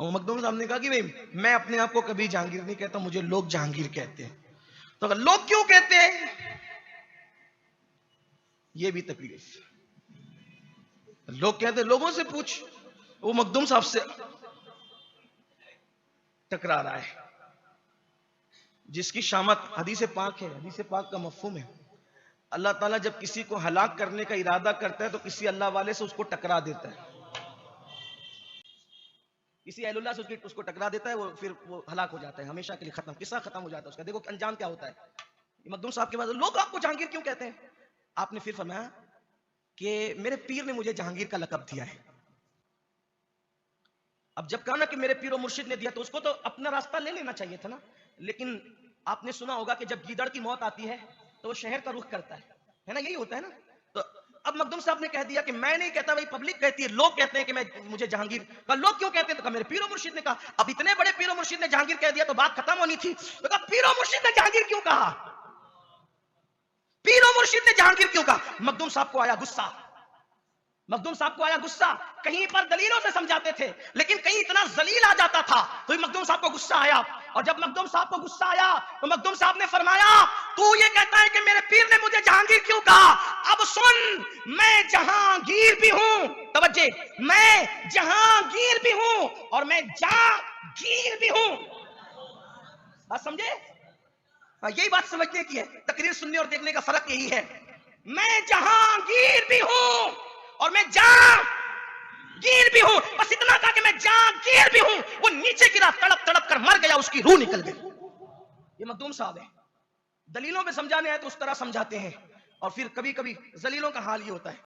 और मखदूम साहब ने कहा कि भाई मैं अपने आप को कभी जहांगीर नहीं कहता, मुझे लोग जहांगीर कहते हैं। तो अगर लोग क्यों कहते हैं, ये भी तकलीफ। लोग कहते, लोगों से पूछ। वो मखदूम साहब से टकरा रहा है, जिसकी शामत हदीस पाक है। हदीस पाक का मफहूम है, अल्लाह ताला जब किसी को हलाक करने का इरादा करता है तो किसी अल्लाह वाले से उसको टकरा देता है, किसी अहलुल्लाह से उसको टकरा देता है, वो फिर वो हलाक हो जाता है, हमेशा के लिए खत्म, किस्सा खत्म हो जाता है उसका। देखो अंजाम क्या होता है। मखदूम साहब के बाद लोग आपको जहांगीर क्यों कहते हैं, आपने फिर फरमाया कि मेरे पीर ने मुझे जहांगीर का लक़ब दिया है। अब जब कहा ना कि मेरे पीर और मुर्शिद ने दिया, तो उसको तो अपना रास्ता ले लेना चाहिए था ना। लेकिन आपने सुना होगा कि जब गीदड़ की मौत आती है तो वो शहर का रुख करता है ना, यही होता है ना। तो अब मखदूम साहब ने कह दिया कि मैं नहीं कहता, भाई पब्लिक कहती है, लोग कहते हैं कि मैं मुझे जहांगीर का। लोग क्यों कहते हैं, तो कहा मेरे पीर और मुर्शिद ने कहा। अब इतने बड़े पीर और मुर्शिद ने जहांगीर कह दिया तो बात खत्म होनी थी। तो कहा पीर और मुर्शिद ने जहांगीर क्यों कहा, पीर और मुर्शिद ने जहांगीर क्यों कहा। मखदूम साहब को आया गुस्सा, मखदूम साहब को आया गुस्सा। कहीं पर दलीलों से समझाते थे, लेकिन कहीं इतना जलील आ जाता था तो मखदूम साहब को गुस्सा आया। और जब मखदूम साहब को गुस्सा आया तो मखदूम साहब ने फरमाया, तू ये कहता है कि मेरे पीर ने मुझे जहांगीर क्यों कहा, अब सुन, मैं जहांगीर भी हूं, तवज्जे, मैं जहांगीर भी हूं और मैं जागीर भी हूं। बात समझे, यही बात समझने की है। तकरीर सुनने और देखने का फर्क यही है। मैं जहांगीर भी हूं और मैं जागीर भी हूं, बस इतना कहा कि मैं जागीर भी हूं। वो नीचे गिरा, तड़प तड़प कर मर गया, उसकी रूह निकल गई। ये मखदूम साहब है। दलीलों में समझाने आए तो उस तरह समझाते हैं, और फिर कभी कभी जलीलों का हाल ये होता है।